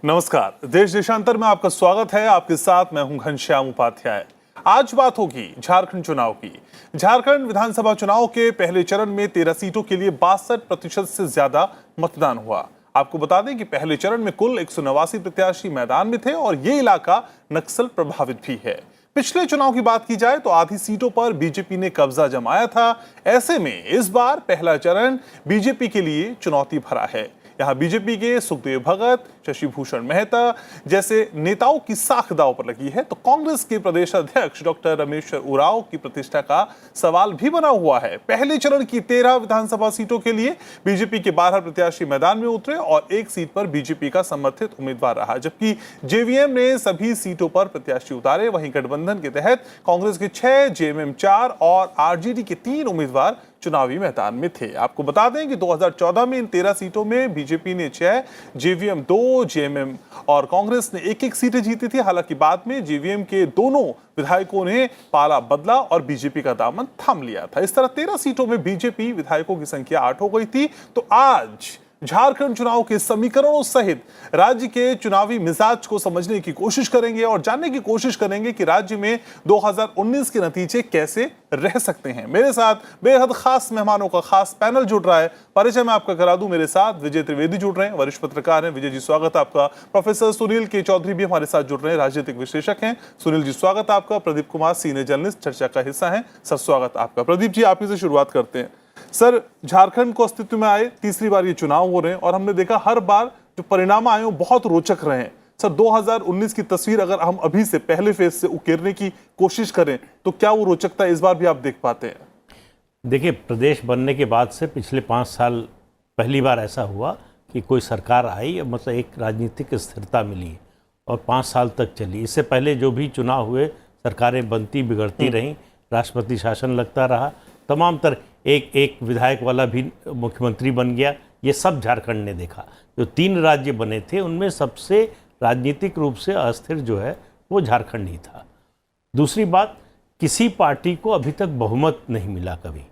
नमस्कार, देश देशांतर में आपका स्वागत है। आपके साथ मैं हूं घनश्याम उपाध्याय। आज बात होगी झारखंड चुनाव की। झारखंड विधानसभा चुनाव के पहले चरण में 13 सीटों के लिए 62% से ज्यादा मतदान हुआ। आपको बता दें कि पहले चरण में कुल 189 प्रत्याशी मैदान में थे और ये इलाका नक्सल प्रभावित भी है। पिछले चुनाव की बात की जाए तो आधी सीटों पर बीजेपी ने कब्जा जमाया था। ऐसे में इस बार पहला चरण बीजेपी के लिए चुनौती भरा है। यहाँ बीजेपी के सुखदेव भगत, शशि भूषण मेहता जैसे नेताओं की साख दांव पर लगी है, तो कांग्रेस के प्रदेश अध्यक्ष डॉक्टर रमेश उरांव की प्रतिष्ठा का सवाल भी बना हुआ है। पहले चरण की 13 विधानसभा सीटों के लिए बीजेपी के 12 प्रत्याशी मैदान में उतरे और एक सीट पर बीजेपी का समर्थित उम्मीदवार रहा, जबकि जेवीएम ने सभी सीटों पर प्रत्याशी उतारे। वहीं गठबंधन के तहत कांग्रेस के 6, जेएमएम 4 और आरजेडी के 3 उम्मीदवार चुनावी मैदान में थे। आपको बता दें कि 2014 में इन 13 सीटों में बीजेपी ने 6, जेवीएम 2, जेएमएम और कांग्रेस ने 1-1 सीटें जीती थी। हालांकि बाद में जेवीएम के दोनों विधायकों ने पाला बदला और बीजेपी का दामन थाम लिया था। इस तरह 13 सीटों में बीजेपी विधायकों की संख्या 8 हो गई थी। तो आज झारखंड चुनाव के समीकरणों सहित राज्य के चुनावी मिजाज को समझने की कोशिश करेंगे और जानने की कोशिश करेंगे कि राज्य में 2019 के नतीजे कैसे रह सकते हैं। मेरे साथ बेहद खास मेहमानों का खास पैनल जुड़ रहा है। परिचय मैं आपका करा दूं, मेरे साथ विजय त्रिवेदी जुड़ रहे हैं, वरिष्ठ पत्रकार हैं। विजय जी स्वागत आपका। प्रोफेसर सुनील के चौधरी भी हमारे साथ जुड़ रहे हैं, राजनीतिक विश्लेषक हैं। सुनील जी स्वागत आपका। प्रदीप कुमार सीनियर जर्नलिस्ट चर्चा का हिस्सा है, सर स्वागत आपका। प्रदीप जी आप ही से शुरुआत करते हैं। सर, झारखंड को अस्तित्व में आए तीसरी बार ये चुनाव हो रहे हैं और हमने देखा हर बार जो परिणाम आए वो बहुत रोचक रहे हैं। सर, 2019 की तस्वीर अगर हम अभी से पहले फेज से उकेरने की कोशिश करें तो क्या वो रोचकता इस बार भी आप देख पाते हैं? देखिए, प्रदेश बनने के बाद से पिछले 5 साल पहली बार ऐसा हुआ कि कोई सरकार आई, मतलब एक राजनीतिक स्थिरता मिली और 5 साल तक चली। इससे पहले जो भी चुनाव हुए सरकारें बनती बिगड़ती रहीं, राष्ट्रपति शासन लगता रहा, तमाम तरह एक विधायक वाला भी मुख्यमंत्री बन गया। ये सब झारखंड ने देखा। जो 3 राज्य बने थे उनमें सबसे राजनीतिक रूप से अस्थिर जो है वो झारखंड ही था। दूसरी बात, किसी पार्टी को अभी तक बहुमत नहीं मिला कभी।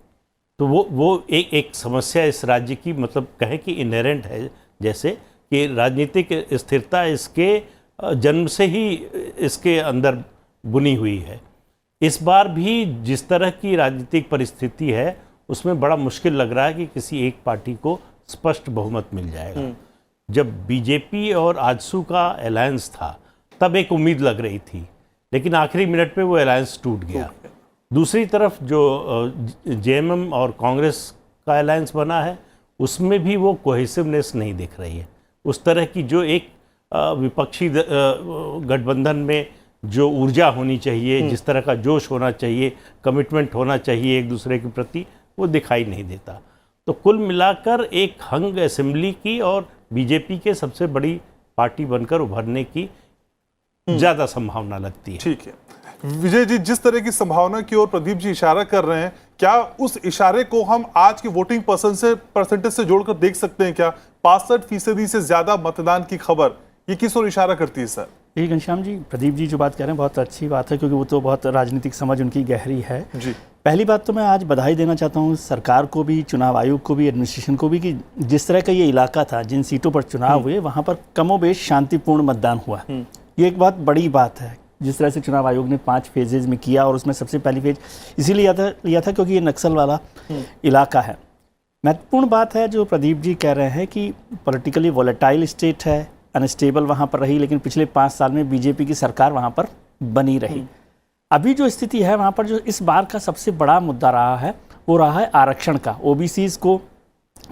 तो वो एक समस्या इस राज्य की, मतलब कहें कि इनहेरेंट है, जैसे कि राजनीतिक स्थिरता इसके जन्म से ही इसके अंदर बुनी हुई है। इस बार भी जिस तरह की राजनीतिक परिस्थिति है उसमें बड़ा मुश्किल लग रहा है कि किसी एक पार्टी को स्पष्ट बहुमत मिल जाएगा। जब बीजेपी और आजसू का अलायंस था तब एक उम्मीद लग रही थी, लेकिन आखिरी मिनट पे वो अलायंस टूट गया। दूसरी तरफ जो जेएमएम और कांग्रेस का अलायंस बना है उसमें भी वो कोहेसिवनेस नहीं दिख रही है। उस तरह की जो एक विपक्षी गठबंधन में जो ऊर्जा होनी चाहिए, जिस तरह का जोश होना चाहिए, कमिटमेंट होना चाहिए एक दूसरे के प्रति, वो दिखाई नहीं देता। तो कुल मिलाकर एक हंग असेंबली की और बीजेपी के सबसे बड़ी पार्टी बनकर उभरने की ज्यादा संभावना लगती है। ठीक है विजय जी, जिस तरह की संभावना की ओर प्रदीप जी इशारा कर रहे हैं, क्या उस इशारे को हम आज की वोटिंग परसेंटेज से जोड़कर देख सकते हैं? क्या 65% से ज्यादा मतदान की खबर ये किस ओर इशारा करती है? सर यही घनश्याम जी, प्रदीप जी जो बात कह रहे हैं बहुत अच्छी बात है, क्योंकि वो तो बहुत राजनीतिक समझ उनकी गहरी है जी। पहली बात तो मैं आज बधाई देना चाहता हूँ सरकार को भी, चुनाव आयोग को भी, एडमिनिस्ट्रेशन को भी, कि जिस तरह का ये इलाका था, जिन सीटों पर चुनाव हुए वहाँ पर कमोबेश शांतिपूर्ण मतदान हुआ। ये एक बहुत बड़ी बात है। जिस तरह से चुनाव आयोग ने 5 फेजेज में किया और उसमें सबसे पहली फेज इसीलिए लिया था क्योंकि ये नक्सल वाला इलाका है। महत्वपूर्ण बात है जो प्रदीप जी कह रहे हैं कि पॉलिटिकली वॉलेटाइल स्टेट है, अनस्टेबल वहाँ पर रही, लेकिन पिछले 5 साल में बीजेपी की सरकार वहाँ पर बनी रही। अभी जो स्थिति है वहाँ पर जो इस बार का सबसे बड़ा मुद्दा रहा है वो रहा है आरक्षण का। ओबीसीज को,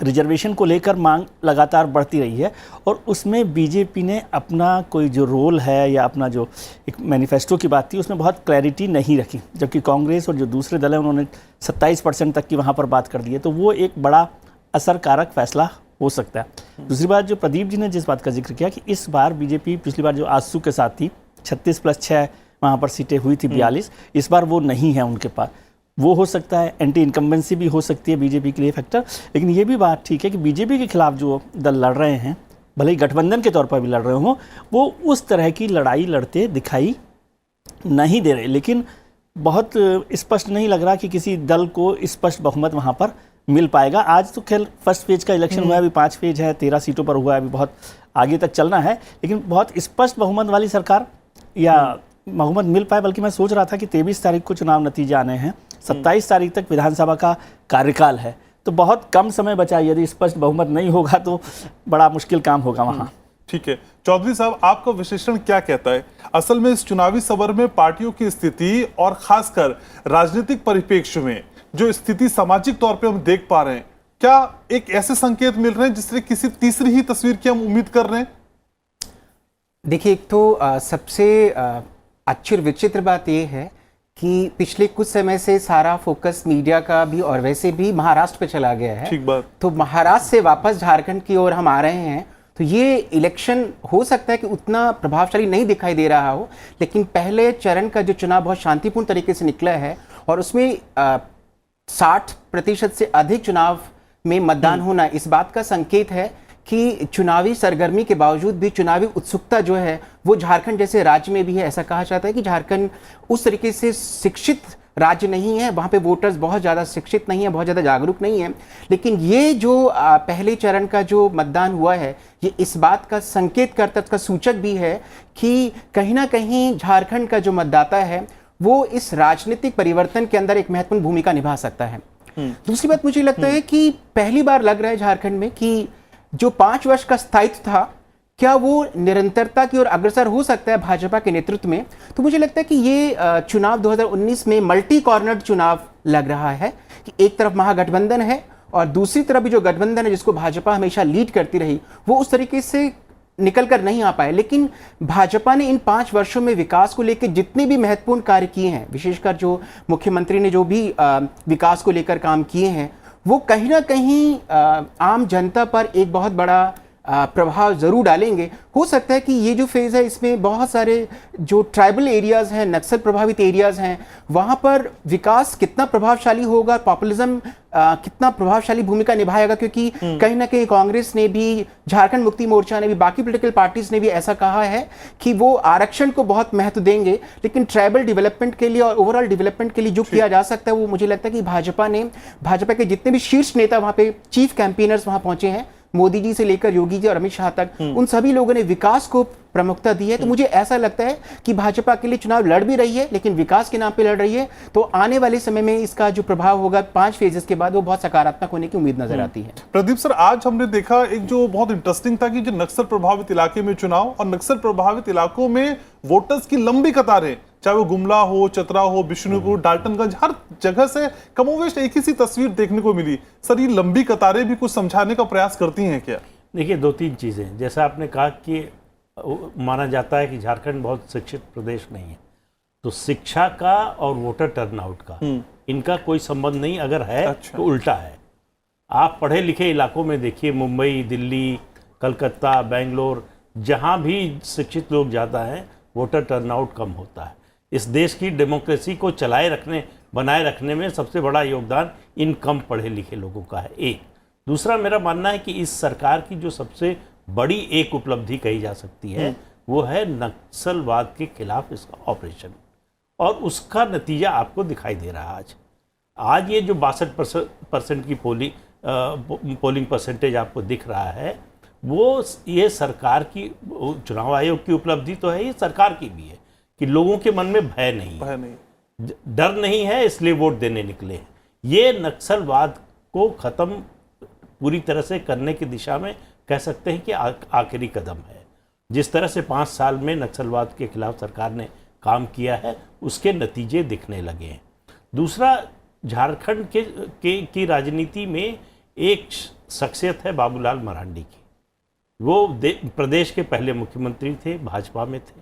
रिजर्वेशन को लेकर मांग लगातार बढ़ती रही है और उसमें बीजेपी ने अपना कोई जो रोल है या अपना जो एक मैनिफेस्टो की बात थी उसमें बहुत क्लैरिटी नहीं रखी, जबकि कांग्रेस और जो दूसरे दल हैं उन्होंने 27% तक की वहाँ पर बात कर दी है। तो वो एक बड़ा असरकारक फैसला हो सकता है। दूसरी बात जो प्रदीप जी ने जिस बात का जिक्र किया कि इस बार बीजेपी पिछली बार जो आजसू के साथ थी 36 + 6 वहाँ पर सीटें हुई थी 42, इस बार वो नहीं है उनके पास। वो हो सकता है, एंटी इनकम्बेंसी भी हो सकती है बीजेपी के लिए फैक्टर। लेकिन ये भी बात ठीक है कि बीजेपी के खिलाफ जो दल लड़ रहे हैं, भले ही गठबंधन के तौर पर भी लड़ रहे हों, वो उस तरह की लड़ाई लड़ते दिखाई नहीं दे रहे। लेकिन बहुत स्पष्ट नहीं लग रहा कि किसी दल को स्पष्ट बहुमत वहाँ पर मिल पाएगा। आज तो खेल फर्स्ट फेज का इलेक्शन हुआ है, अभी 5 फेज है, 13 सीटों पर हुआ है, अभी बहुत आगे तक चलना है, लेकिन बहुत स्पष्ट बहुमत वाली सरकार या बहुमत मिल पाए। बल्कि मैं सोच रहा था कि 23 तारीख को चुनाव नतीजे आने हैं, 27 तारीख तक विधानसभा का कार्यकाल है, तो बहुत कम समय बचा है। यदि स्पष्ट बहुमत नहीं होगा तो बड़ा मुश्किल काम होगा वहाँ। ठीक है चौधरी साहब, आपका विश्लेषण क्या कहता है? असल में इस चुनावी सवर में पार्टियों की स्थिति और खासकर राजनीतिक परिप्रेक्ष्य में जो स्थिति सामाजिक तौर पे हम देख पा रहे हैं, क्या एक ऐसे संकेत मिल रहे हैं जिससे किसी तीसरी ही तस्वीर की हम उम्मीद कर रहे हैं? देखिए, एक तो सबसे अच्छी और विचित्र बात यह है कि पिछले कुछ समय से सारा फोकस मीडिया का भी और वैसे भी महाराष्ट्र पे चला गया है। ठीक बात। तो महाराष्ट्र से वापस झारखंड की ओर हम आ रहे हैं, तो ये इलेक्शन हो सकता है कि उतना प्रभावशाली नहीं दिखाई दे रहा हो, लेकिन पहले चरण का जो चुनाव बहुत शांतिपूर्ण तरीके से निकला है और उसमें 60% से अधिक चुनाव में मतदान होना इस बात का संकेत है कि चुनावी सरगर्मी के बावजूद भी चुनावी उत्सुकता जो है वो झारखंड जैसे राज्य में भी है। ऐसा कहा जाता है कि झारखंड उस तरीके से शिक्षित राज्य नहीं है, वहाँ पे वोटर्स बहुत ज़्यादा शिक्षित नहीं है, बहुत ज़्यादा जागरूक नहीं है, लेकिन ये जो पहले चरण का जो मतदान हुआ है ये इस बात का संकेत करता, इसका सूचक भी है कि कहीं ना कहीं झारखंड का जो मतदाता है वो इस राजनीतिक परिवर्तन के अंदर एक महत्वपूर्ण भूमिका निभा सकता है। दूसरी बात मुझे लगता है कि पहली बार लग रहा है झारखंड में कि जो 5 वर्ष का स्थायित्व था, क्या वो निरंतरता की ओर अग्रसर हो सकता है भाजपा के नेतृत्व में। तो मुझे लगता है कि ये चुनाव 2019 में मल्टी कॉर्नर्ड चुनाव लग रहा है कि एक तरफ महागठबंधन है और दूसरी तरफ भी जो गठबंधन है जिसको भाजपा हमेशा लीड करती रही, वो उस तरीके से निकल कर नहीं आ पाए। लेकिन भाजपा ने इन 5 वर्षों में विकास को लेकर जितने भी महत्वपूर्ण कार्य किए हैं, विशेषकर जो मुख्यमंत्री ने जो भी विकास को लेकर काम किए हैं, वो कहीं ना कहीं आम जनता पर एक बहुत बड़ा प्रभाव जरूर डालेंगे। हो सकता है कि ये जो फेज है इसमें बहुत सारे जो ट्राइबल एरियाज हैं, नक्सल प्रभावित एरियाज हैं, वहाँ पर विकास कितना प्रभावशाली होगा, पॉपुलिज्म कितना प्रभावशाली भूमिका निभाएगा, क्योंकि कहीं ना कहीं कांग्रेस ने भी, झारखंड मुक्ति मोर्चा ने भी, बाकी पॉलिटिकल पार्टीज ने भी ऐसा कहा है कि वो आरक्षण को बहुत महत्व देंगे, लेकिन ट्राइबल डेवलपमेंट के लिए और ओवरऑल डेवलपमेंट के लिए जो किया जा सकता है वो मुझे लगता है कि भाजपा के जितने भी शीर्ष नेता वहाँ पे चीफ कैंपेनर्स वहाँ पहुंचे हैं, मोदी जी से लेकर योगी जी और अमित शाह तक, उन सभी लोगों ने विकास को प्रमुखता दी है। तो मुझे ऐसा लगता है कि भाजपा के लिए चुनाव लड़ भी रही है लेकिन विकास के नाम पे लड़ रही है, तो आने वाले समय में इसका जो प्रभाव होगा 5 फेजेस के बाद वो बहुत सकारात्मक होने की उम्मीद नजर आती है। प्रदीप सर, आज हमने देखा एक जो बहुत इंटरेस्टिंग था कि जो नक्सल प्रभावित इलाके में चुनाव और नक्सल प्रभावित इलाकों में वोटर्स की लंबी कतारें, चाहे वो गुमला हो, चतरा हो, बिष्णुपुर, डाल्टनगंज, हर जगह से कमोवेश एक ही सी तस्वीर देखने को मिली। सर, ये लंबी कतारें भी कुछ समझाने का प्रयास करती हैं क्या? देखिए, 2-3 चीज़ें, जैसा आपने कहा कि माना जाता है कि झारखंड बहुत शिक्षित प्रदेश नहीं है, तो शिक्षा का और वोटर टर्नआउट का इनका कोई संबंध नहीं, अगर है तो उल्टा है। आप पढ़े लिखे इलाकों में देखिए, मुंबई, दिल्ली, कलकत्ता, बेंगलोर, जहाँ भी शिक्षित लोग ज़्यादा हैं वोटर टर्नआउट कम होता है। इस देश की डेमोक्रेसी को बनाए रखने में सबसे बड़ा योगदान इन कम पढ़े लिखे लोगों का है। एक दूसरा, मेरा मानना है कि इस सरकार की जो सबसे बड़ी एक उपलब्धि कही जा सकती है वो है नक्सलवाद के खिलाफ इसका ऑपरेशन, और उसका नतीजा आपको दिखाई दे रहा है। आज ये जो 62% की पोलिंग परसेंटेज आपको दिख रहा है, वो ये सरकार की, चुनाव आयोग की उपलब्धि तो है, ये सरकार की भी है कि लोगों के मन में भय नहीं, डर नहीं है, इसलिए वोट देने निकले हैं। ये नक्सलवाद को ख़त्म पूरी तरह से करने की दिशा में कह सकते हैं कि आखिरी कदम है। जिस तरह से 5 साल में नक्सलवाद के खिलाफ सरकार ने काम किया है उसके नतीजे दिखने लगे हैं। दूसरा, झारखंड की राजनीति में एक शख्सियत है बाबूलाल मरांडी की। वो प्रदेश के पहले मुख्यमंत्री थे, भाजपा में थे,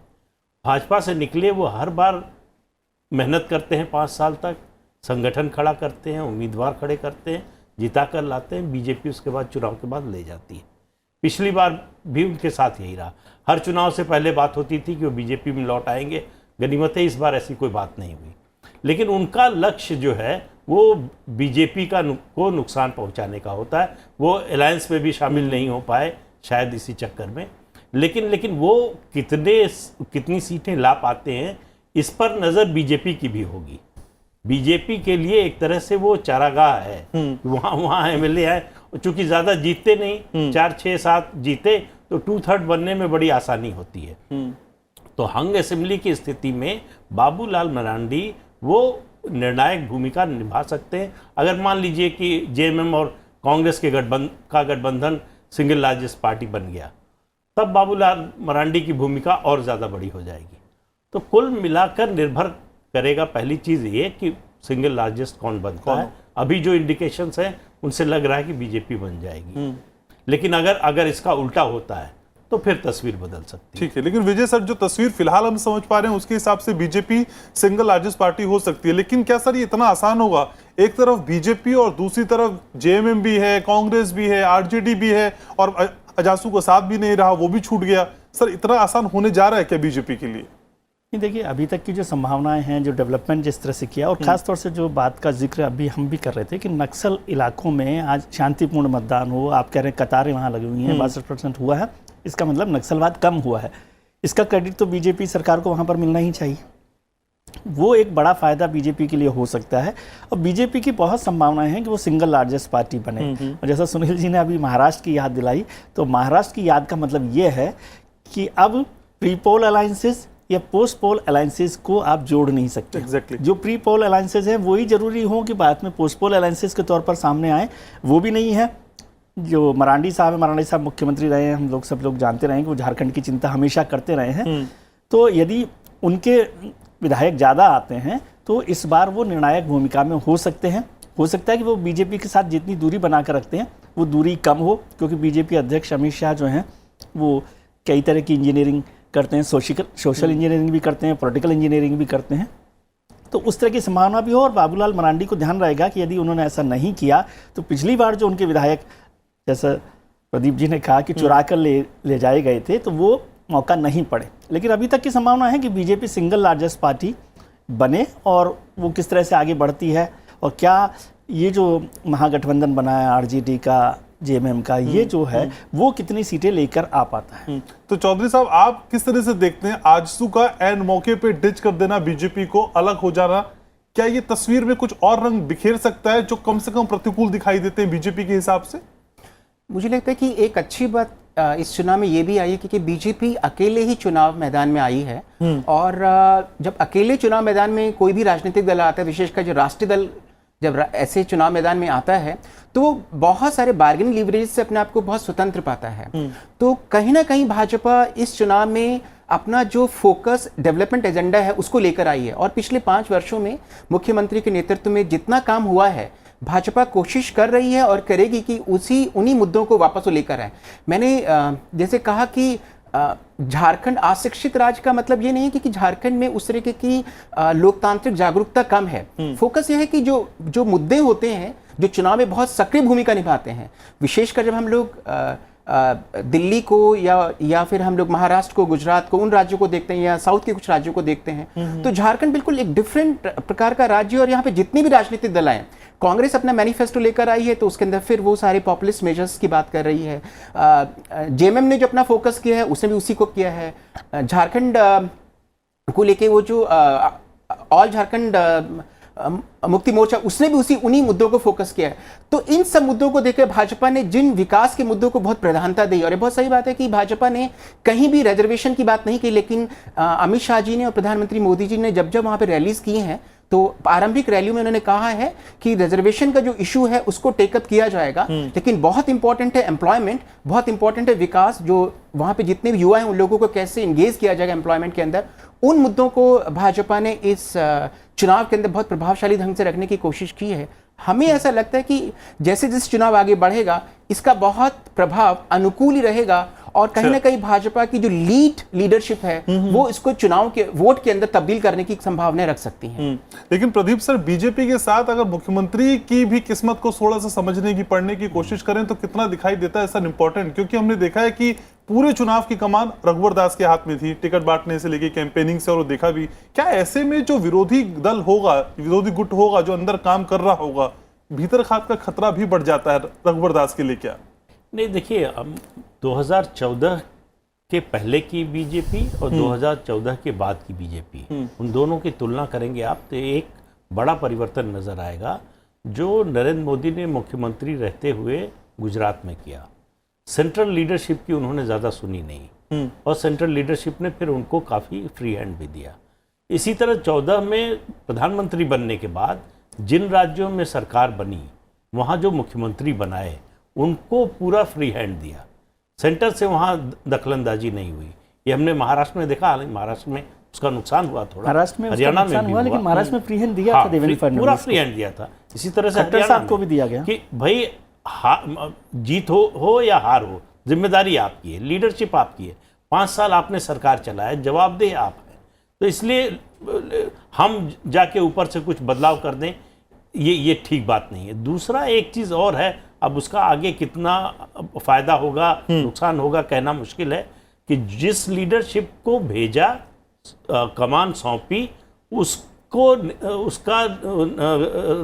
भाजपा से निकले, वो हर बार मेहनत करते हैं, 5 साल तक संगठन खड़ा करते हैं, उम्मीदवार खड़े करते हैं, जिता कर लाते हैं, बीजेपी उसके बाद चुनाव के बाद ले जाती है। पिछली बार भी उनके साथ यही रहा, हर चुनाव से पहले बात होती थी कि वो बीजेपी में लौट आएंगे। गनीमत है इस बार ऐसी कोई बात नहीं हुई, लेकिन उनका लक्ष्य जो है वो बीजेपी को नुकसान पहुंचाने का होता है। वो अलायंस में भी शामिल नहीं हो पाए शायद इसी चक्कर में, लेकिन वो कितनी सीटें ला पाते हैं इस पर नज़र बीजेपी की भी होगी। बीजेपी के लिए एक तरह से वो चारागाह है। वहाँ एमएलए है, चूंकि ज्यादा जीतते नहीं, 4, 6, 7 जीते तो 2/3 बनने में बड़ी आसानी होती है। तो हंग असेंबली की स्थिति में बाबूलाल मरांडी वो निर्णायक भूमिका निभा सकते हैं। अगर मान लीजिए कि जेएमएम और कांग्रेस के गठबंधन सिंगल लार्जेस्ट पार्टी बन गया, तब बाबूलाल मरांडी की भूमिका और ज़्यादा बड़ी हो जाएगी। तो कुल मिलाकर निर्भर करेगा पहली चीज़ ये कि सिंगल लार्जेस्ट कौन बनता है। अभी जो इंडिकेशंस हैं उनसे लग रहा है कि बीजेपी बन जाएगी, लेकिन अगर इसका उल्टा होता है तो फिर तस्वीर बदल सकती है। ठीक है, लेकिन विजय सर, जो तस्वीर फिलहाल हम समझ पा रहे हैं उसके हिसाब से बीजेपी सिंगल लार्जेस्ट पार्टी हो सकती है, लेकिन क्या सर ये इतना आसान होगा? एक तरफ बीजेपी और दूसरी तरफ जेएमएम भी है, कांग्रेस भी है, आरजेडी भी है, और अजासू का साथ भी नहीं रहा, वो भी छूट गया। सर इतना आसान होने जा रहा है क्या बीजेपी के लिए? देखिए, अभी तक की जो संभावनाएं हैं, जो डेवलपमेंट जिस तरह से किया, और खास तौर से जो बात का जिक्र अभी हम भी कर रहे थे कि नक्सल इलाकों में आज शांतिपूर्ण मतदान हो, आप कह रहे हैं कतारें वहाँ लगी हुई हैं, 62% हुआ है, इसका मतलब नक्सलवाद कम हुआ है। इसका क्रेडिट तो बीजेपी सरकार को वहाँ पर मिलना ही चाहिए। वो एक बड़ा फायदा बीजेपी के लिए हो सकता है, और बीजेपी की बहुत संभावनाएं हैं कि वो सिंगल लार्जेस्ट पार्टी बने। और जैसा सुनील जी ने अभी महाराष्ट्र की याद दिलाई, तो महाराष्ट्र की याद का मतलब ये है कि अब प्री पोल अलायंसेस या पोस्ट पोल अलायंसेस को आप जोड़ नहीं सकते। Exactly. जो प्री पोल अलायंसेस हैं वही जरूरी हो कि बाद में पोस्ट पोल अलायंसेस के तौर पर सामने आए, वो भी नहीं है। जो मरांडी साहब मुख्यमंत्री रहे हैं, हम सब लोग जानते रहे हैं कि वो झारखंड की चिंता हमेशा करते रहे हैं। तो यदि उनके विधायक ज़्यादा आते हैं तो इस बार वो निर्णायक भूमिका में हो सकते हैं। हो सकता है कि वो बीजेपी के साथ जितनी दूरी बना कर रखते हैं वो दूरी कम हो, क्योंकि बीजेपी अध्यक्ष अमित शाह जो हैं वो कई तरह की इंजीनियरिंग करते हैं, सोशल इंजीनियरिंग भी करते हैं, पॉलिटिकल इंजीनियरिंग भी करते हैं। तो उस तरह की संभावना भी हो, और बाबूलाल मरांडी को ध्यान रहेगा कि यदि उन्होंने ऐसा नहीं किया तो पिछली बार जो उनके विधायक, जैसा प्रदीप जी ने कहा कि चुरा कर ले जाए गए थे, तो वो मौका नहीं पड़े। लेकिन अभी तक की संभावना है कि बीजेपी सिंगल लार्जेस्ट पार्टी बने, और वो किस तरह से आगे बढ़ती है, और क्या ये जो महागठबंधन बना है आरजेडी का, जेएमएम का, ये जो है वो कितनी सीटें लेकर आ पाता है। तो चौधरी साहब, आप किस तरह से देखते हैं आजसू का एन मौके पे डिच कर देना, बीजेपी को अलग हो जाना? क्या ये तस्वीर में कुछ और रंग बिखेर सकता है जो कम से कम प्रतिकूल दिखाई देते हैं बीजेपी के हिसाब से? मुझे लगता है कि एक अच्छी बात इस चुनाव में ये भी आई है कि बीजेपी अकेले ही चुनाव मैदान में आई है। और जब अकेले चुनाव मैदान में कोई भी राजनीतिक दल आता है, विशेषकर जो राष्ट्रीय दल जब ऐसे चुनाव मैदान में आता है, तो वो बहुत सारे बार्गेनिंग लीवरेज से अपने आप को बहुत स्वतंत्र पाता है। तो कहीं ना कहीं भाजपा इस चुनाव में अपना जो फोकस डेवलपमेंट एजेंडा है उसको लेकर आई है, और पिछले 5 वर्षों में मुख्यमंत्री के नेतृत्व में जितना काम हुआ है, भाजपा कोशिश कर रही है और करेगी कि उन्हीं मुद्दों को वापस लेकर आए। मैंने जैसे कहा कि झारखंड अशिक्षित राज्य का मतलब ये नहीं है कि झारखंड में उस तरीके की लोकतांत्रिक जागरूकता कम है। फोकस ये है कि जो मुद्दे होते हैं, जो चुनाव में बहुत सक्रिय भूमिका निभाते हैं, विशेषकर जब हम लोग दिल्ली को या फिर हम लोग महाराष्ट्र को, गुजरात को, उन राज्यों को देखते हैं, या साउथ के कुछ राज्यों को देखते हैं, तो झारखंड बिल्कुल एक डिफरेंट प्रकार का राज्य है। और यहाँ पे जितने भी राजनीतिक दल आए, कांग्रेस अपना मैनिफेस्टो लेकर आई है, तो उसके अंदर फिर वो सारे पॉपुलिस्ट मेजर्स की बात कर रही है। जेएमएम ने जो अपना फोकस किया है उसने भी उसी को किया है। झारखंड को लेके वो जो ऑल झारखंड मुक्ति मोर्चा, उसने भी उन्हीं मुद्दों को फोकस किया है। तो इन सब मुद्दों को देखकर भाजपा ने जिन विकास के मुद्दों को बहुत प्राधान्यता दी, और ये बहुत सही बात है कि भाजपा ने कहीं भी रिजर्वेशन की बात नहीं की, लेकिन अमित शाह जी ने और प्रधानमंत्री मोदी जी ने जब वहां पर रैलीज की हैं, तो प्रारंभिक रैलियों में उन्होंने कहा है कि रिजर्वेशन का जो इशू है उसको टेकअप किया जाएगा, लेकिन बहुत इंपॉर्टेंट है एम्प्लॉयमेंट, बहुत इंपॉर्टेंट है विकास, जो वहां पे जितने भी युवा हैं उन लोगों को कैसे इंगेज किया जाएगा एम्प्लॉयमेंट के अंदर। उन मुद्दों को भाजपा ने इस चुनाव के अंदर बहुत प्रभावशाली ढंग से रखने की कोशिश की है। हमें ऐसा लगता है कि जैसे जैसे चुनाव आगे बढ़ेगा, इसका बहुत प्रभाव अनुकूल ही रहेगा, और कहीं ना कहीं भाजपा की जो लीडरशिप है वो इसको चुनाव के वोट के अंदर तब्दील करने की संभावना रख सकती है। लेकिन प्रदीप सर, बीजेपी के साथ अगर मुख्यमंत्री की भी किस्मत को थोड़ा सा समझने की, पढ़ने की कोशिश करें तो कितना दिखाई देता है सर इंपॉर्टेंट? क्योंकि हमने देखा है कि पूरे चुनाव की कमान रघुवर दास के हाथ में थी, टिकट बांटने से लेके कैंपेनिंग से, और देखा भी क्या ऐसे में जो विरोधी दल होगा, विरोधी गुट होगा, जो अंदर काम कर रहा होगा, भीतर खात का खतरा भी बढ़ जाता है रघुवर दास के लिए? क्या नहीं, देखिए, 2014 के पहले की बीजेपी और 2014 के बाद की बीजेपी, उन दोनों की तुलना करेंगे आप तो एक बड़ा परिवर्तन नज़र आएगा जो नरेंद्र मोदी ने मुख्यमंत्री रहते हुए गुजरात में किया। सेंट्रल लीडरशिप की उन्होंने ज़्यादा सुनी नहीं और सेंट्रल लीडरशिप ने फिर उनको काफ़ी फ्री हैंड भी दिया। इसी तरह 14 में प्रधानमंत्री बनने के बाद जिन राज्यों में सरकार बनी वहाँ जो मुख्यमंत्री बनाए उनको पूरा फ्री हैंड दिया, सेंटर से वहाँ दखलंदाजी नहीं हुई। ये हमने महाराष्ट्र में देखा, हालांकि महाराष्ट्र में उसका नुकसान हुआ थोड़ा, महाराष्ट्र में हरियाणा में भी हुआ, लेकिन महाराष्ट्र में फ्री हैंड दिया था देवेंद्र फडणवीस पूरा फ्री हैंड दिया था। इसी तरह से खट्टर साहब को भी दिया गया कि भाई जीत हो या हार हो, जिम्मेदारी आपकी है, लीडरशिप आपकी है, 5 साल आपने सरकार चलाया, जवाबदेह आप हैं। तो इसलिए हम जाके ऊपर से कुछ बदलाव कर दें ये ठीक बात नहीं है। दूसरा एक चीज़ और है, अब उसका आगे कितना फायदा होगा नुकसान होगा कहना मुश्किल है, कि जिस लीडरशिप को भेजा कमान सौंपी उसको उसका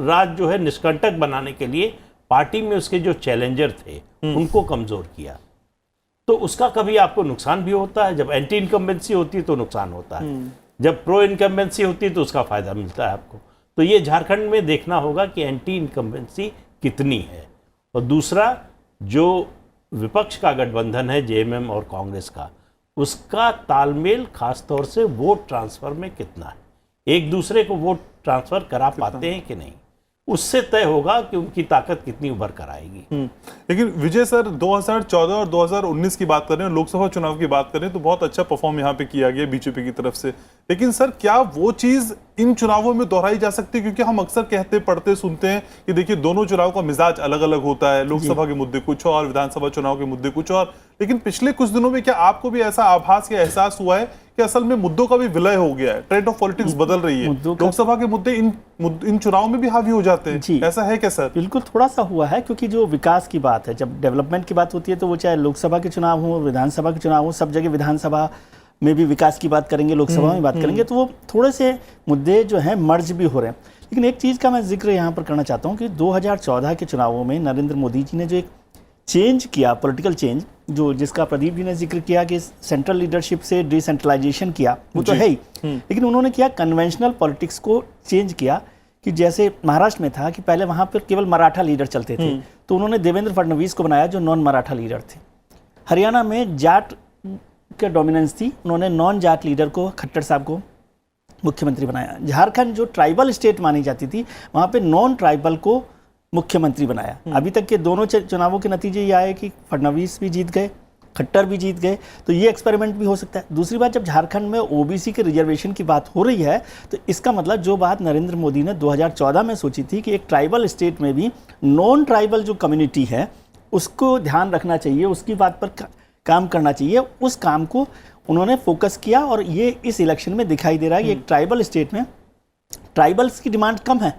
राज जो है निष्कंटक बनाने के लिए पार्टी में उसके जो चैलेंजर थे उनको कमजोर किया। तो उसका कभी आपको नुकसान भी होता है, जब एंटी इनकम्बेंसी होती है तो नुकसान होता है, जब प्रो इनकम्बेंसी होती है तो उसका फायदा मिलता है आपको। तो ये झारखंड में देखना होगा कि एंटी इनकम्बेंसी कितनी है। और दूसरा जो विपक्ष का गठबंधन है जेएमएम और कांग्रेस का, उसका तालमेल खास तौर से वोट ट्रांसफर में कितना है, एक दूसरे को वोट ट्रांसफर करा पाते हैं कि नहीं, उससे तय होगा कि उनकी ताकत कितनी उभर कर आएगी। लेकिन विजय सर 2014 और 2019 की बात कर रहे हैं, लोकसभा चुनाव की बात कर रहे हैं, तो बहुत अच्छा परफॉर्म यहाँ पे किया गया बीजेपी की तरफ से। लेकिन सर क्या वो चीज इन चुनावों में दोहराई जा सकती है? क्योंकि हम अक्सर कहते पढ़ते सुनते हैं कि देखिए दोनों चुनाव का मिजाज अलग अलग होता है, लोकसभा के मुद्दे कुछ और, विधानसभा चुनाव के मुद्दे कुछ और। लेकिन पिछले कुछ दिनों में क्या आपको भी ऐसा आभास या एहसास हुआ है कि असल में मुद्दों का भी विलय हो गया है, ट्रेंड ऑफ पॉलिटिक्स बदल रही है, लोकसभा के मुद्दे इन चुनाव में भी हावी हो जाते हैं, ऐसा है क्या सर? बिल्कुल थोड़ा सा हुआ है, क्योंकि जो विकास की बात है, जब डेवलपमेंट की बात होती है तो वो चाहे लोकसभा के चुनाव हो, विधानसभा के चुनाव हो, सब जगह विधानसभा में भी विकास की बात करेंगे, लोकसभा में बात करेंगे, तो वो थोड़े से मुद्दे जो हैं मर्ज भी हो रहे हैं। लेकिन एक चीज़ का मैं जिक्र यहाँ पर करना चाहता हूँ कि 2014 के चुनावों में नरेंद्र मोदी जी ने जो एक चेंज किया, पॉलिटिकल चेंज, जो जिसका प्रदीप जी ने जिक्र किया कि सेंट्रल लीडरशिप से डिसेंट्रलाइजेशन किया, वो तो है ही, लेकिन उन्होंने किया कन्वेंशनल पॉलिटिक्स को चेंज किया। कि जैसे महाराष्ट्र में था कि पहले वहाँ पर केवल मराठा लीडर चलते थे, तो उन्होंने देवेंद्र फडणवीस को बनाया जो नॉन मराठा लीडर थे। हरियाणा में जाट का डोमिनेंस थी, उन्होंने नॉन जाट लीडर को, खट्टर साहब को मुख्यमंत्री बनाया। झारखंड जो ट्राइबल स्टेट मानी जाती थी, वहाँ पे नॉन ट्राइबल को मुख्यमंत्री बनाया। अभी तक के दोनों चुनावों के नतीजे ये आए कि फडणवीस भी जीत गए, खट्टर भी जीत गए, तो ये एक्सपेरिमेंट भी हो सकता है। दूसरी बात, जब झारखंड में ओबीसी के रिजर्वेशन की बात हो रही है, तो इसका मतलब जो बात नरेंद्र मोदी ने 2014 में सोची थी कि एक ट्राइबल स्टेट में भी नॉन ट्राइबल जो कम्युनिटी है उसको ध्यान रखना चाहिए, उसकी बात पर काम करना चाहिए, उस काम को उन्होंने फोकस किया। और ये इस इलेक्शन में दिखाई दे रहा है कि एक ट्राइबल स्टेट में ट्राइबल्स की डिमांड कम है,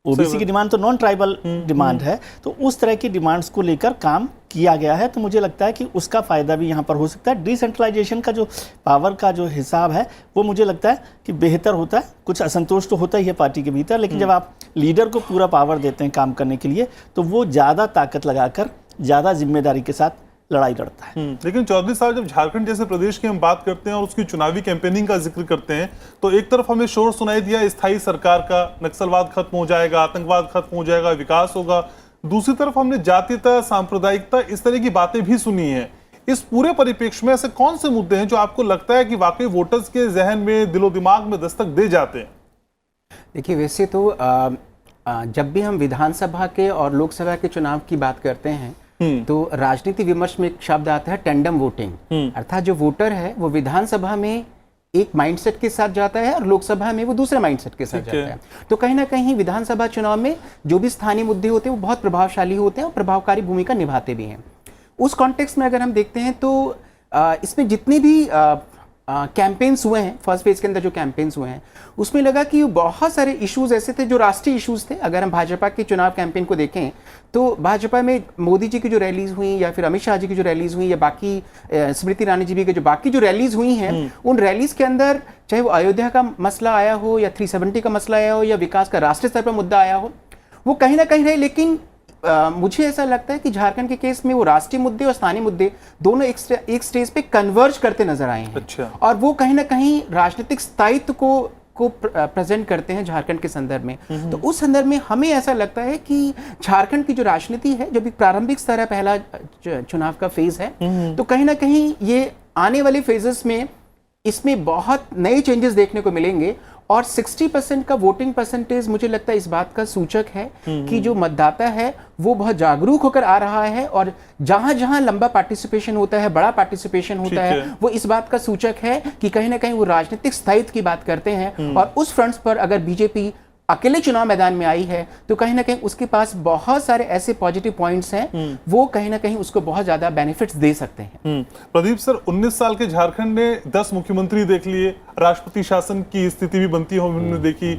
ओबीसी की डिमांड तो नॉन ट्राइबल डिमांड है, तो उस तरह की डिमांड्स को लेकर काम किया गया है। तो मुझे लगता है कि उसका फायदा भी यहाँ पर हो सकता है। डिसेंट्रलाइजेशन का जो पावर का जो हिसाब है वो मुझे लगता है कि बेहतर होता है। कुछ असंतोष तो होता ही है पार्टी के भीतर, लेकिन जब आप लीडर को पूरा पावर देते हैं काम करने के लिए, तो वो ज़्यादा ताकत लगाकर ज़्यादा जिम्मेदारी के साथ लड़ाई लड़ता है। लेकिन चौधरी साहब, जब झारखंड जैसे प्रदेश की हम बात करते हैं और उसकी चुनावी कैंपेनिंग का जिक्र करते हैं, तो एक तरफ हमें शोर सुनाई दिया स्थायी सरकार का, नक्सलवाद खत्म हो जाएगा, आतंकवाद खत्म हो जाएगा, विकास होगा। दूसरी तरफ हमने जातीयता, सांप्रदायिकता, इस तरह की बातें भी सुनी हैं। इस पूरे परिप्रेक्ष्य में ऐसे कौन से मुद्दे हैं जो आपको लगता है कि वाकई वोटर्स के जहन में, दिलो दिमाग में दस्तक दे जाते हैं? देखिए, वैसे तो जब भी हम विधानसभा के और लोकसभा के चुनाव की बात करते हैं तो राजनीति विमर्श में एक शब्द आता है टेंडम वोटिंग, अर्थात जो वोटर है वो विधानसभा में एक माइंडसेट के साथ जाता है और लोकसभा में वो दूसरे माइंडसेट के साथ जाता है। तो कहीं ना कहीं विधानसभा चुनाव में जो भी स्थानीय मुद्दे होते हैं वो बहुत प्रभावशाली होते हैं और प्रभावकारी भूमिका निभाते भी हैं। उस कॉन्टेक्स्ट में अगर हम देखते हैं तो इसमें जितने भी कैंपेन्स हुए हैं, फर्स्ट फेज के अंदर जो कैंपेन्स हुए हैं, उसमें लगा कि बहुत सारे इश्यूज ऐसे थे जो राष्ट्रीय इश्यूज थे। अगर हम भाजपा के चुनाव कैंपेन को देखें तो भाजपा में मोदी जी की जो रैलीज हुई या फिर अमित शाह जी की जो रैलीज हुई या बाकी स्मृति ईरानी जी की जो बाकी जो रैलीज हुई हैं, उन रैलीज के अंदर चाहे वो अयोध्या का मसला आया हो या 370 का मसला आया हो या विकास का राष्ट्रीय स्तर पर मुद्दा आया हो, वो कहीं ना कहीं रहे। लेकिन मुझे ऐसा लगता है कि झारखंड के केस में वो राष्ट्रीय मुद्दे और स्थानीय मुद्दे दोनों एक स्टेज पे कन्वर्ज करते नजर आए हैं। अच्छा। और वो कहीं ना कहीं राजनीतिक स्थायित्व को को प्रेजेंट करते हैं झारखंड के संदर्भ में, तो उस संदर्भ में हमें ऐसा लगता है कि झारखंड की जो राजनीति है, जो भी प्रारंभिक स्तर है, पहला चुनाव का फेज है, तो कहीं ना कहीं ये आने वाले फेजेस में इसमें बहुत नए चेंजेस देखने को मिलेंगे। और 60% का वोटिंग परसेंटेज मुझे लगता है इस बात का सूचक है कि जो मतदाता है वो बहुत जागरूक होकर आ रहा है, और जहां जहां लंबा पार्टिसिपेशन होता है, बड़ा पार्टिसिपेशन होता है, वो इस बात का सूचक है कि कहीं ना कहीं वो राजनीतिक स्थायित्व की बात करते हैं। और उस फ्रंट्स पर अगर बीजेपी अकेले चुनाव मैदान में आई है तो कहीं ना कहीं उसके पास बहुत सारे ऐसे पॉजिटिव पॉइंट्स हैं, वो कहीं ना कहीं उसको बहुत ज्यादा बेनिफिट्स दे सकते हैं। प्रदीप सर, 19 साल के झारखंड ने 10 मुख्यमंत्री देख लिए, राष्ट्रपति शासन की स्थिति भी बनती है हमने देखी।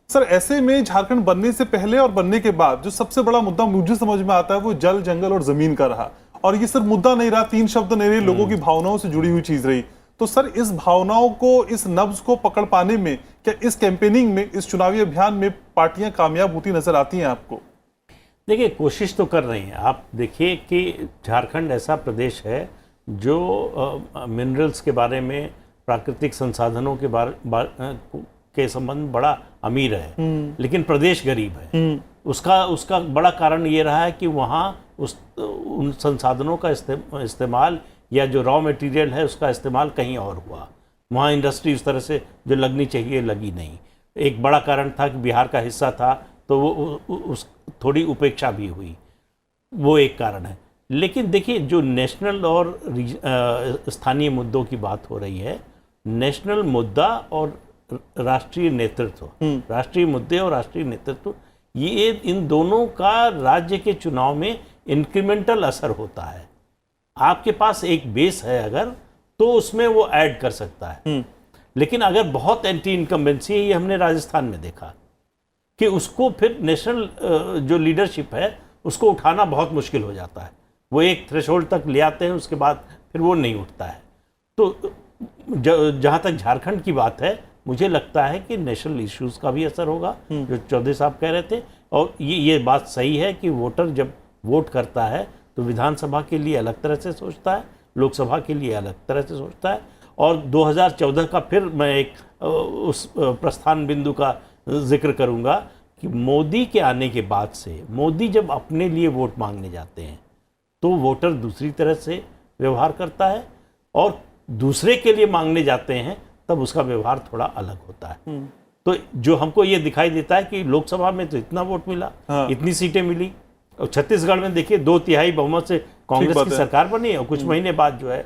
सर, ऐसे में झारखंड बनने से पहले और बनने के बाद जो सबसे बड़ा मुद्दा मुझे समझ में आता है वो जल, जंगल और जमीन का रहा, और ये सिर्फ मुद्दा नहीं रहा, 3 शब्द नहीं रहे, लोगों की भावनाओं से जुड़ी हुई चीज रही। तो सर, इस भावनाओं को, इस नब्ज को पकड़ पाने में क्या इस कैंपेनिंग में, इस चुनावी अभियान में पार्टियां कामयाब होती नजर आती हैं आपको? देखिए, कोशिश तो कर रही हैं। आप देखिए कि झारखंड ऐसा प्रदेश है जो मिनरल्स के बारे में, प्राकृतिक संसाधनों के संबंध में बड़ा अमीर है, लेकिन प्रदेश गरीब है। उसका बड़ा कारण ये रहा है कि वहाँ उन संसाधनों का इस्तेमाल या जो रॉ मटेरियल है उसका इस्तेमाल कहीं और हुआ। वहाँ इंडस्ट्री उस तरह से जो लगनी चाहिए लगी नहीं। एक बड़ा कारण था कि बिहार का हिस्सा था तो वो उस थोड़ी उपेक्षा भी हुई, वो एक कारण है। लेकिन देखिए, जो नेशनल और स्थानीय मुद्दों की बात हो रही है, नेशनल मुद्दा और राष्ट्रीय नेतृत्व, राष्ट्रीय मुद्दे और राष्ट्रीय नेतृत्व, ये इन दोनों का राज्य के चुनाव में इंक्रीमेंटल असर होता है। आपके पास एक बेस है अगर, तो उसमें वो ऐड कर सकता है। लेकिन अगर बहुत एंटी इनकम्बेंसी है, ये हमने राजस्थान में देखा कि उसको फिर नेशनल जो लीडरशिप है उसको उठाना बहुत मुश्किल हो जाता है। वो एक थ्रेशोल्ड तक ले आते हैं, उसके बाद फिर वो नहीं उठता है। तो जहाँ तक झारखंड की बात है, मुझे लगता है कि नेशनल इश्यूज का भी असर होगा, जो चौधरी साहब कह रहे थे। और ये बात सही है कि वोटर जब वोट करता है तो विधानसभा के लिए अलग तरह से सोचता है, लोकसभा के लिए अलग तरह से सोचता है। और 2014 का फिर मैं एक उस प्रस्थान बिंदु का जिक्र करूंगा कि मोदी के आने के बाद से, मोदी जब अपने लिए वोट मांगने जाते हैं तो वोटर दूसरी तरह से व्यवहार करता है, और दूसरे के लिए मांगने जाते हैं तब उसका व्यवहार थोड़ा अलग होता है। तो जो हमको ये दिखाई देता है कि लोकसभा में तो इतना वोट मिला, इतनी सीटें मिली, और छत्तीसगढ़ में देखिए 2/3 बहुमत से कांग्रेस की सरकार बनी है, और कुछ महीने बाद जो है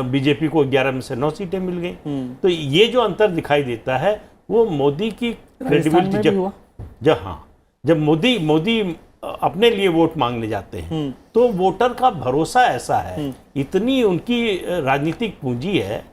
बीजेपी को 11 में से 9 सीटें मिल गई। तो ये जो अंतर दिखाई देता है वो मोदी की क्रेडिबिलिटी, जब मोदी अपने लिए वोट मांगने जाते हैं तो वोटर का भरोसा ऐसा है, इतनी उनकी राजनीतिक पूंजी है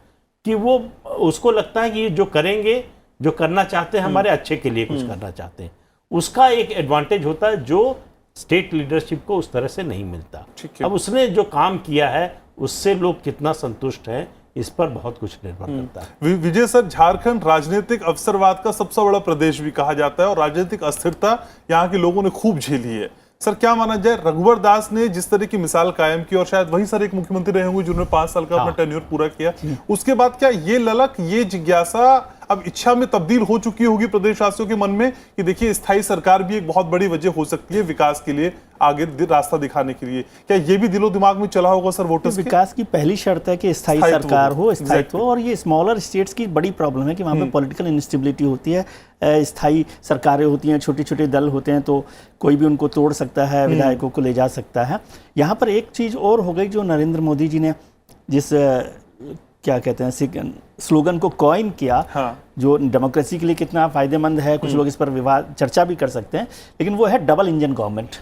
कि वो उसको लगता है कि ये जो करेंगे, जो करना चाहते हैं, हमारे अच्छे के लिए कुछ करना चाहते हैं। उसका एक एडवांटेज होता है जो स्टेट लीडरशिप को उस तरह से नहीं मिलता। अब उसने जो काम किया है उससे लोग कितना संतुष्ट हैं, इस पर बहुत कुछ निर्भर करता है। विजय सर, झारखंड राजनीतिक अवसरवाद का सबसे बड़ा प्रदेश भी कहा जाता है, और राजनीतिक अस्थिरता यहाँ के लोगों ने खूब झेली है। सर, क्या माना जाए, रघुवर दास ने जिस तरह की मिसाल कायम की, और शायद वही सर एक मुख्यमंत्री रहे होंगे जिन्होंने 5 साल का अपना टेन्योर पूरा किया, उसके बाद क्या ये ललक, ये जिज्ञासा अब इच्छा में तब्दील हो चुकी होगी प्रदेशवासियों के मन में कि देखिए स्थायी सरकार भी एक बहुत बड़ी वजह हो सकती है विकास के लिए, आगे रास्ता दिखाने के लिए? क्या ये भी दिलो दिमाग में चला होगा सर वोटर्स के? विकास की पहली शर्त है कि स्थायी सरकार हो, स्थायित्व हो। और ये स्मॉलर स्टेट्स की बड़ी प्रॉब्लम है कि वहाँ पे पॉलिटिकल इंस्टेबिलिटी होती है, स्थायी सरकारें होती हैं, छोटे छोटे दल होते हैं, तो कोई भी उनको तोड़ सकता है, विधायकों को ले जा सकता है। यहाँ पर एक चीज़ और हो गई, जो नरेंद्र मोदी जी ने जिस क्या कहते हैं स्लोगन को कॉइन किया, जो डेमोक्रेसी के लिए कितना फायदेमंद है, कुछ लोग इस पर विवाद चर्चा भी कर सकते हैं, लेकिन वो है डबल इंजन गवर्नमेंट।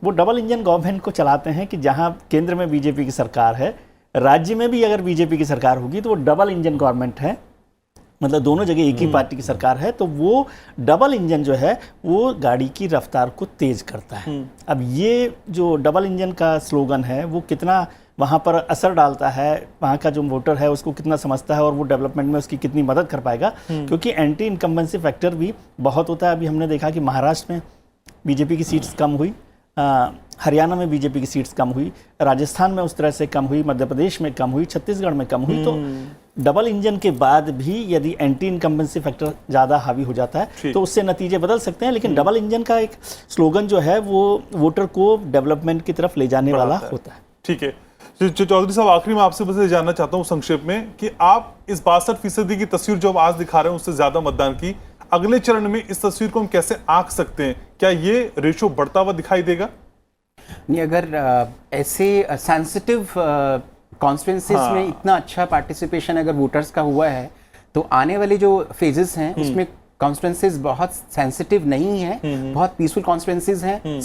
वो डबल इंजन गवर्नमेंट को चलाते हैं कि जहां केंद्र में बीजेपी की सरकार है, राज्य में भी अगर बीजेपी की सरकार होगी तो वो डबल इंजन गवर्नमेंट है, मतलब दोनों जगह एक ही पार्टी की सरकार है। तो वो डबल इंजन जो है वो गाड़ी की रफ्तार को तेज करता है। अब ये जो डबल इंजन का स्लोगन है वो कितना वहाँ पर असर डालता है, वहाँ का जो वोटर है उसको कितना समझता है और वो डेवलपमेंट में उसकी कितनी मदद कर पाएगा, क्योंकि एंटी इनकम्बेंसी फैक्टर भी बहुत होता है। अभी हमने देखा कि महाराष्ट्र में बीजेपी की सीट्स कम हुई, हरियाणा में बीजेपी की सीट्स कम हुई, राजस्थान में उस तरह से कम हुई, मध्य प्रदेश में कम हुई, छत्तीसगढ़ में कम हुई। तो डबल इंजन के बाद भी यदि एंटी इनकम्बेंसी फैक्टर ज़्यादा हावी हो जाता है तो उससे नतीजे बदल सकते हैं, लेकिन डबल इंजन का एक स्लोगन जो है वो वोटर को डेवलपमेंट की तरफ ले जाने वाला होता है। ठीक है चौधरी साहब, आखिरी में आपसे बस ये जानना चाहता हूँ संक्षेप में कि आप इस 62% की तस्वीर जो आप आज दिखा रहे हैं उससे ज्यादा मतदान की, अगले चरण में इस तस्वीर को हम कैसे आंक सकते हैं? क्या ये रेशो बढ़ता हुआ दिखाई देगा? नहीं, अगर ऐसे सेंसिटिव कॉन्स्टिट्यूंसीज में इतना अच्छा पार्टिसिपेशन अगर वोटर्स का हुआ है तो आने वाले जो फेजेस हैं उसमें कॉन्स्टिट्यूंसीज बहुत सेंसिटिव नहीं है, बहुत पीसफुल कॉन्स्टिट्यूंसीज हैं,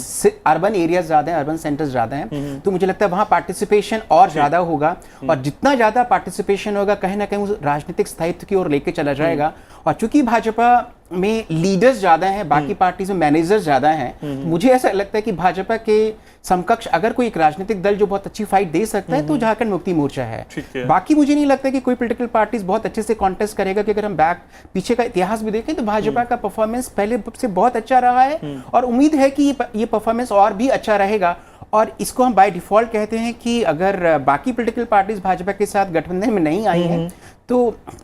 अर्बन एरियाज ज्यादा हैं, अर्बन सेंटर्स ज्यादा हैं, तो मुझे लगता है वहां पार्टिसिपेशन और ज्यादा होगा, और जितना ज्यादा पार्टिसिपेशन होगा कहीं ना कहीं उस राजनीतिक स्थायित्व की ओर लेके चला जाएगा। और चूंकि भाजपा में लीडर्स ज्यादा हैं, बाकी पार्टीज में मैनेजर्स ज्यादा हैं, मुझे ऐसा लगता है कि भाजपा के समकक्ष अगर कोई एक राजनीतिक दल जो बहुत अच्छी फाइट दे सकता है तो झारखंड मुक्ति मोर्चा है। बाकी मुझे नहीं लगता कि कोई पॉलिटिकल पार्टीज बहुत अच्छे से कॉन्टेस्ट करेगा, कि अगर हम पीछे का इतिहास भी देखें तो भाजपा का परफॉर्मेंस पहले से बहुत अच्छा रहा है और उम्मीद है कि ये परफॉर्मेंस और भी अच्छा रहेगा। और इसको हम बाय डिफॉल्ट कहते हैं कि अगर बाकी पॉलिटिकल पार्टीज भाजपा के साथ गठबंधन में नहीं आई हैं तो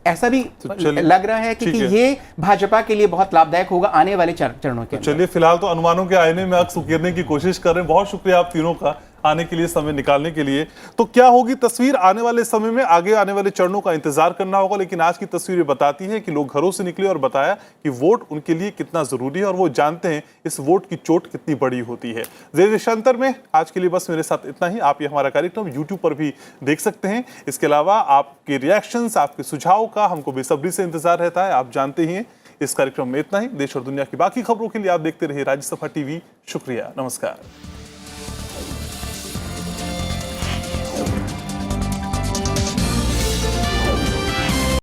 ऐसा भी लग रहा है कि ये भाजपा के लिए बहुत लाभदायक होगा आने वाले चरणों के। चलिए, फिलहाल तो अनुमानों के आईने में अक्स उकेरने की कोशिश कर रहे हैं। बहुत शुक्रिया आप तीनों का आने के लिए, समय निकालने के लिए। तो क्या होगी तस्वीर आने वाले समय में, आगे आने वाले चरणों का इंतजार करना होगा, लेकिन आज की तस्वीर बताती है कि लोग घरों से निकले और बताया कि वोट उनके लिए कितना जरूरी है और वो जानते हैं इस वोट की चोट कितनी बड़ी होती है। देशांतर में आज के लिए बस मेरे साथ इतना ही। आप ये हमारा कार्यक्रम यूट्यूब पर भी देख सकते हैं। इसके अलावा आपके रिएक्शंस, आपके सुझाव का हमको बेसब्री से इंतजार रहता है, आप जानते ही हैं। इस कार्यक्रम में इतना ही। देश और दुनिया की बाकी खबरों के लिए आप देखते रहिए राज्यसभा टीवी। शुक्रिया, नमस्कार।